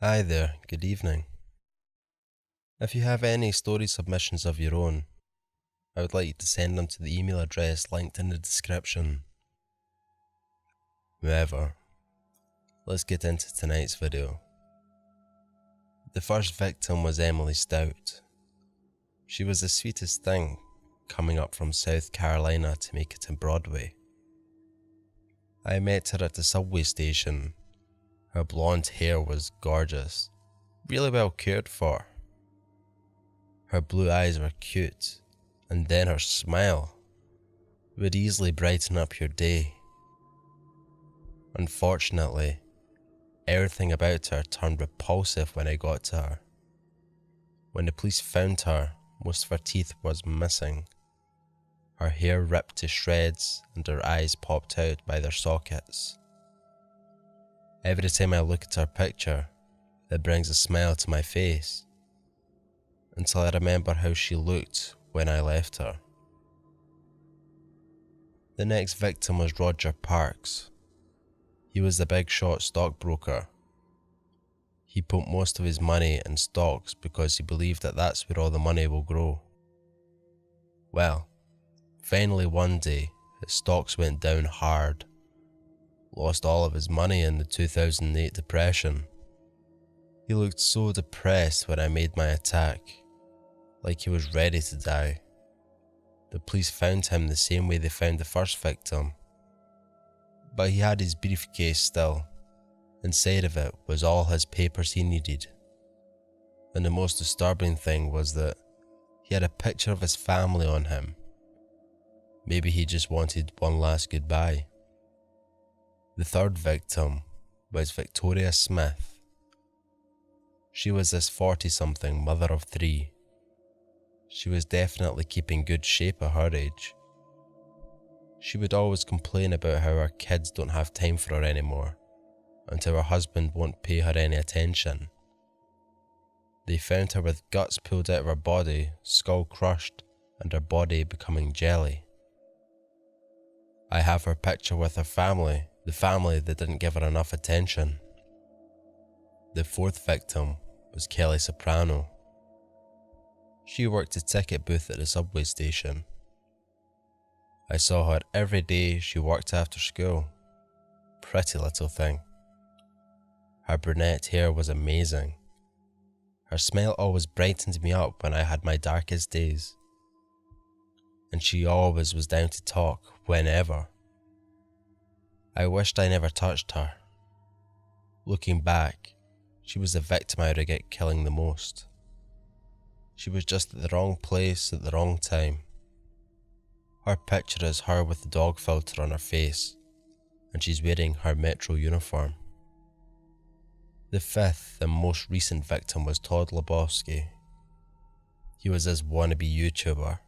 Hi there, good evening. If you have any story submissions of your own, I would like you to send them to the email address linked in the description. However, let's get into tonight's video. The first victim was Emily Stout. She was the sweetest thing coming up from South Carolina to make it to Broadway. I met her at the subway station. Her blonde hair was gorgeous, really well cared for. Her blue eyes were cute, and then her smile would easily brighten up your day. Unfortunately, everything about her turned repulsive when I got to her. When the police found her, most of her teeth was missing. Her hair ripped to shreds and her eyes popped out by their sockets. Every time I look at her picture, it brings a smile to my face, until I remember how she looked when I left her. The next victim was Roger Parks. He was the big shot stockbroker. He put most of his money in stocks because he believed that that's where all the money will grow. Well, finally one day, his stocks went down hard. Lost all of his money in the 2008 depression. He looked so depressed when I made my attack, like he was ready to die. The police found him the same way they found the first victim. But he had his briefcase still. Inside of it was all his papers he needed. And the most disturbing thing was that he had a picture of his family on him. Maybe he just wanted one last goodbye. The third victim was Victoria Smith. She was this 40-something mother of 3. She was definitely keeping good shape at her age. She would always complain about how her kids don't have time for her anymore, and how her husband won't pay her any attention. They found her with guts pulled out of her body, skull crushed, and her body becoming jelly. I have her picture with her family, the family that didn't give her enough attention. The fourth victim was Kelly Soprano. She worked a ticket booth at the subway station. I saw her every day she worked after school. Pretty little thing. Her brunette hair was amazing. Her smile always brightened me up when I had my darkest days. And she always was down to talk whenever. I wished I never touched her. Looking back, she was the victim I regret killing the most. She was just at the wrong place at the wrong time. Her picture is her with the dog filter on her face, and she's wearing her Metro uniform. The fifth and most recent victim was Todd Lebowski. He was this wannabe YouTuber,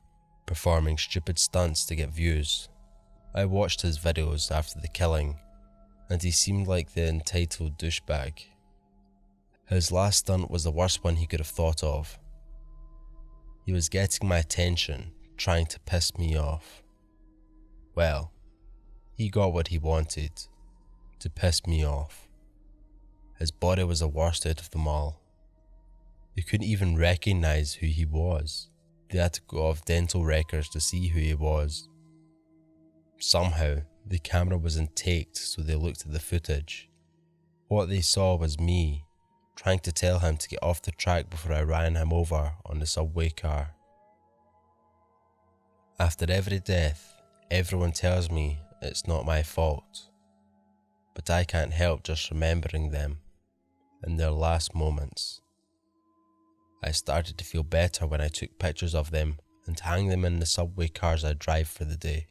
performing stupid stunts to get views. I watched his videos after the killing, and he seemed like the entitled douchebag. His last stunt was the worst one he could have thought of. He was getting my attention, trying to piss me off. Well, he got what he wanted, to piss me off. His body was the worst out of them all. They couldn't even recognize who he was. They had to go off dental records to see who he was. Somehow, the camera wasn't taped, so they looked at the footage. What they saw was me, trying to tell him to get off the track before I ran him over on the subway car. After every death, everyone tells me it's not my fault, but I can't help just remembering them in their last moments. I started to feel better when I took pictures of them and hung them in the subway cars I drive for the day.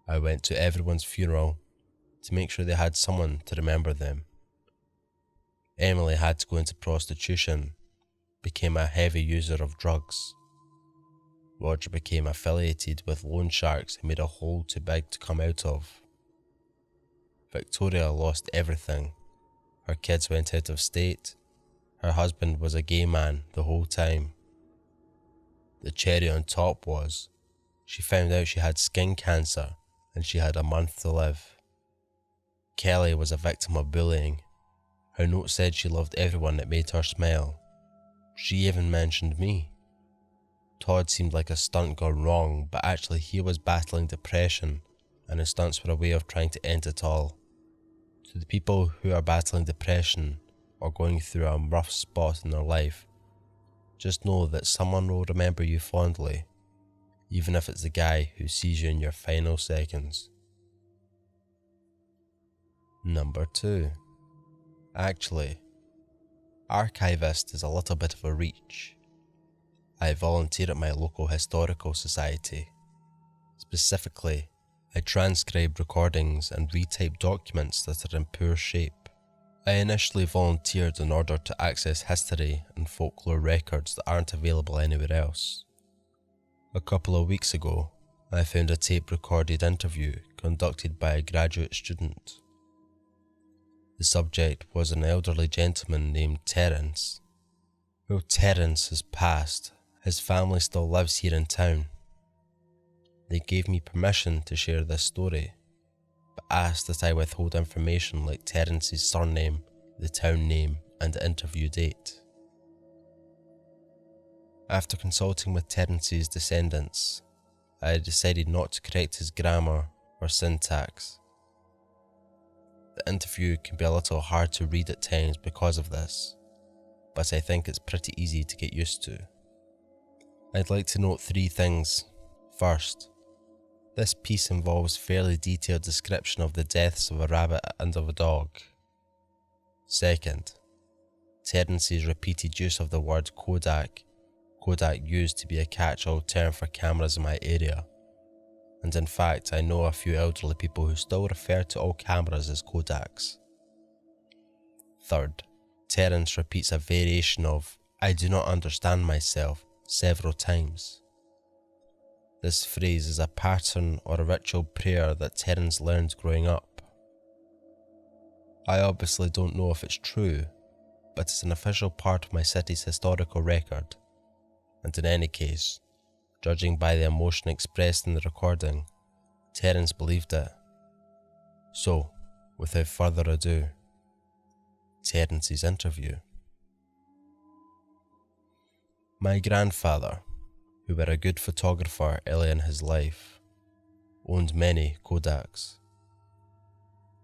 I went to everyone's funeral to make sure they had someone to remember them. Emily had to go into prostitution, became a heavy user of drugs. Roger became affiliated with loan sharks who made a hole too big to come out of. Victoria lost everything. Her kids went out of state. Her husband was a gay man the whole time. The cherry on top was, she found out she had skin cancer and she had a month to live. Kelly was a victim of bullying. Her note said she loved everyone that made her smile. She even mentioned me. Todd seemed like a stunt gone wrong, but actually he was battling depression, and his stunts were a way of trying to end it all. To the people who are battling depression or going through a rough spot in their life, just know that someone will remember you fondly, even if it's the guy who sees you in your final seconds. Number 2. Actually, archivist is a little bit of a reach. I volunteer at my local historical society. Specifically, I transcribe recordings and retype documents that are in poor shape. I initially volunteered in order to access history and folklore records that aren't available anywhere else. A couple of weeks ago, I found a tape-recorded interview conducted by a graduate student. The subject was an elderly gentleman named Terence. Well, Terence has passed. His family still lives here in town. They gave me permission to share this story, but asked that I withhold information like Terence's surname, the town name, and the interview date. After consulting with Terence's descendants, I decided not to correct his grammar or syntax. The interview can be a little hard to read at times because of this, but I think it's pretty easy to get used to. I'd like to note 3 things. First, this piece involves fairly detailed description of the deaths of a rabbit and of a dog. Second, Terence's repeated use of the word Kodak used to be a catch-all term for cameras in my area, and in fact I know a few elderly people who still refer to all cameras as Kodaks. Third, Terence repeats a variation of "I do not understand myself" several times. This phrase is a pattern or a ritual prayer that Terence learned growing up. I obviously don't know if it's true, but it's an official part of my city's historical record, and in any case, judging by the emotion expressed in the recording, Terence believed it. So, without further ado, Terence's interview. My grandfather, who were a good photographer early in his life, owned many Kodaks.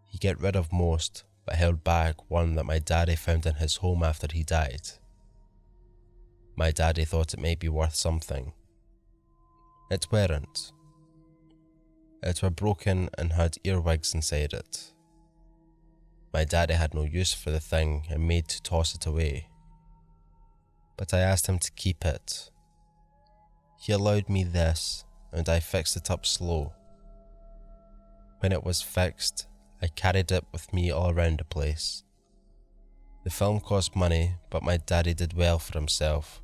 He got rid of most, but held back one that my daddy found in his home after he died. My daddy thought it might be worth something. It weren't. It were broken and had earwigs inside it. My daddy had no use for the thing and made to toss it away. But I asked him to keep it. He allowed me this, and I fixed it up slow. When it was fixed, I carried it with me all around the place. The film cost money, but my daddy did well for himself.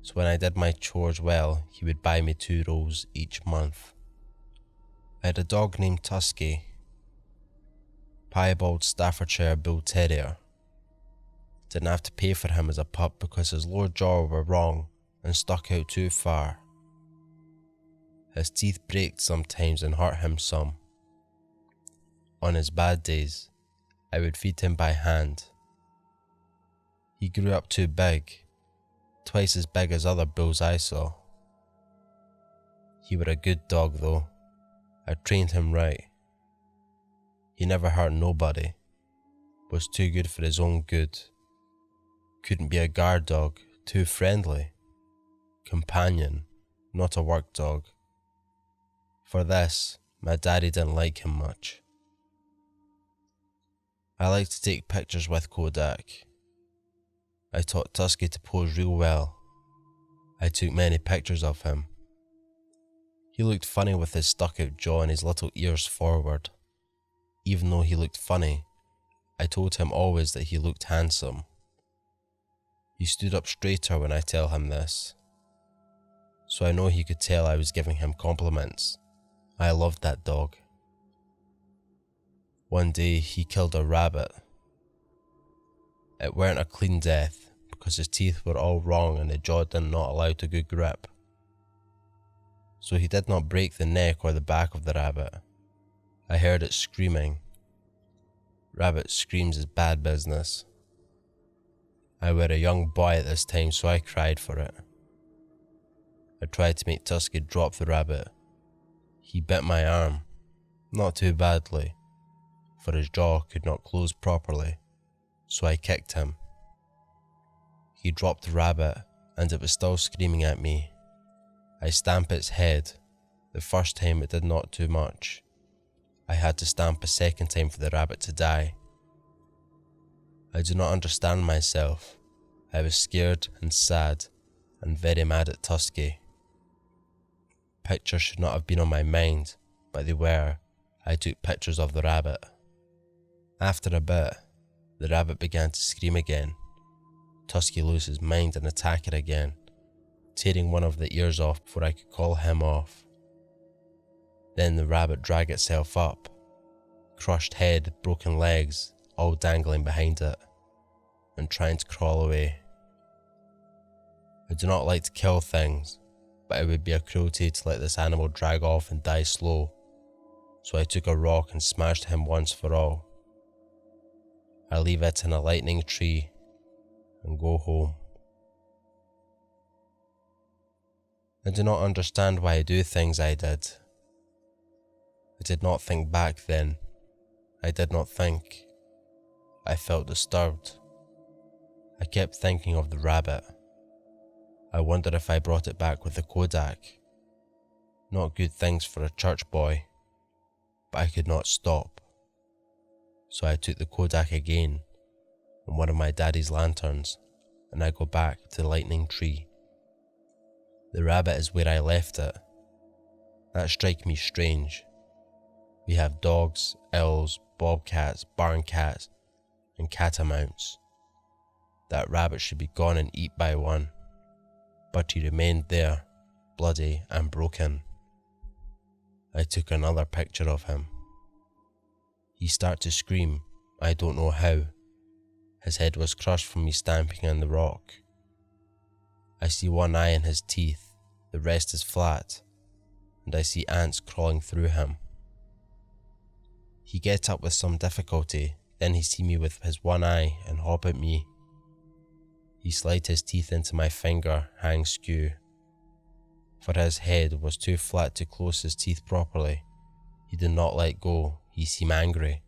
So when I did my chores well, he would buy me 2 rolls each month. I had a dog named Tusky, piebald Staffordshire Bull Terrier. Didn't have to pay for him as a pup because his lower jaw were wrong and stuck out too far. His teeth braked sometimes and hurt him some. On his bad days, I would feed him by hand. He grew up too big, twice as big as other bulls I saw. He were a good dog though. I trained him right. He never hurt nobody, was too good for his own good. Couldn't be a guard dog, too friendly. Companion, not a work dog. For this, my daddy didn't like him much. I like to take pictures with Kodak. I taught Tusky to pose real well. I took many pictures of him. He looked funny with his stuck-out jaw and his little ears forward. Even though he looked funny, I told him always that he looked handsome. He stood up straighter when I tell him this, so I know he could tell I was giving him compliments. I loved that dog. One day he killed a rabbit. It weren't a clean death because his teeth were all wrong and the jaw did not allow a good grip. So he did not break the neck or the back of the rabbit. I heard it screaming. Rabbit screams is bad business. I were a young boy at this time, so I cried for it. I tried to make Tusky drop the rabbit. He bit my arm, not too badly, for his jaw could not close properly, so I kicked him. He dropped the rabbit, and it was still screaming at me. I stamped its head. The first time it did not too much. I had to stamp a second time for the rabbit to die. I do not understand myself. I was scared and sad and very mad at Tusky. Pictures should not have been on my mind, but they were. I took pictures of the rabbit. After a bit, the rabbit began to scream again. Tusky lost his mind and attacked it again, tearing one of the ears off before I could call him off. Then the rabbit dragged itself up, crushed head, broken legs, all dangling behind it, and trying to crawl away. I do not like to kill things, but it would be a cruelty to let this animal drag off and die slow, so I took a rock and smashed him once for all. I leave it in a lightning tree and go home. I do not understand why I do things I did. I did not think back then. I did not think. I felt disturbed. I kept thinking of the rabbit. I wondered if I brought it back with the Kodak. Not good things for a church boy, but I could not stop. So I took the Kodak again and one of my daddy's lanterns, and I go back to the lightning tree. The rabbit is where I left it. That strike me strange. We have dogs, owls, bobcats, barn cats, and catamounts. That rabbit should be gone and eat by one, but he remained there, bloody and broken. I took another picture of him. He started to scream, I don't know how. His head was crushed from me stamping on the rock. I see one eye in his teeth, the rest is flat, and I see ants crawling through him. He gets up with some difficulty, then he see me with his one eye and hop at me. He slid his teeth into my finger, hang skew. For his head was too flat to close his teeth properly. He did not let go, he seemed angry.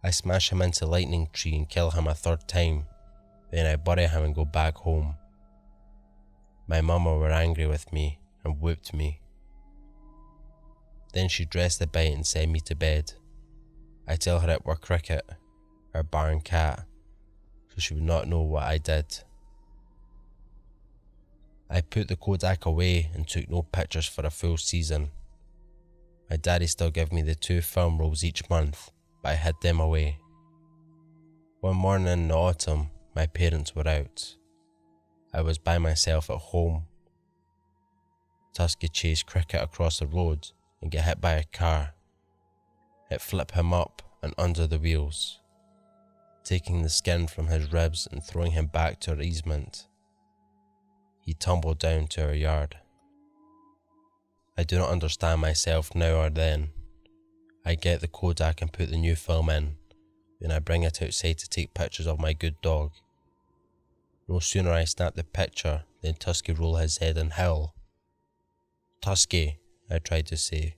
I smash him into lightning tree and kill him a third time. Then I bury him and go back home. My mama were angry with me and whooped me. Then she dressed the bite and sent me to bed. I tell her it were Cricket, our barn cat, so she would not know what I did. I put the Kodak away and took no pictures for a full season. My daddy still gave me the 2 film rolls each month, but I hid them away. One morning in the autumn, my parents were out. I was by myself at home. Tusky chased Cricket across the road and get hit by a car. It flipped him up and under the wheels, taking the skin from his ribs and throwing him back to our easement. He tumbled down to our yard. I do not understand myself now or then. I get the Kodak and put the new film in, then I bring it outside to take pictures of my good dog. No sooner I snap the picture than Tusky roll his head and howl. Tusky, I tried to say.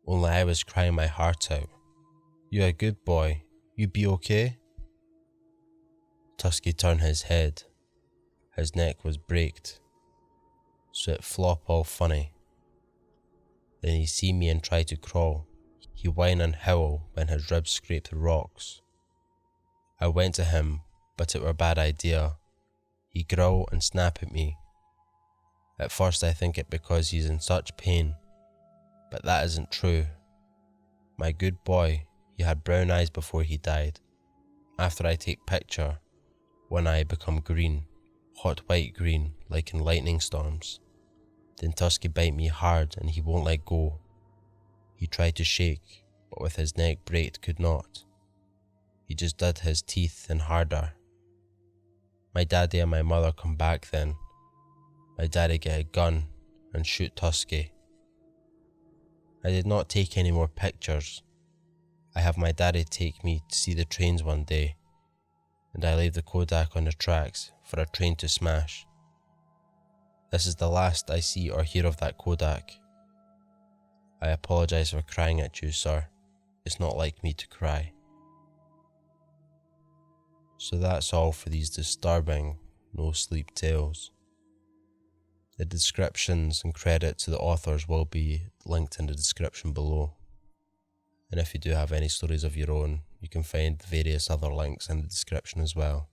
Only I was crying my heart out. You a good boy, you be okay? Tusky turned his head. His neck was braked, so it flop all funny. Then he see me and try to crawl. He whine and howl when his ribs scraped the rocks. I went to him, but it were a bad idea. He growl and snap at me. At first I think it because he's in such pain, but that isn't true. My good boy, he had brown eyes before he died. After I take picture, one eye become green, hot white green like in lightning storms. Then Tusky bite me hard and he won't let go. He tried to shake, but with his neck braked could not. He just did his teeth and harder. My daddy and my mother come back then. My daddy get a gun and shoot Tusky. I did not take any more pictures. I have my daddy take me to see the trains one day, and I leave the Kodak on the tracks for a train to smash. This is the last I see or hear of that Kodak. I apologize for crying at you, sir. It's not like me to cry. So that's all for these disturbing, no-sleep tales. The descriptions and credit to the authors will be linked in the description below. And if you do have any stories of your own, you can find various other links in the description as well.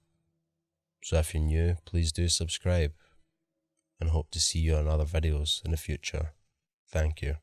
So if you're new, please do subscribe, and hope to see you on other videos in the future. Thank you.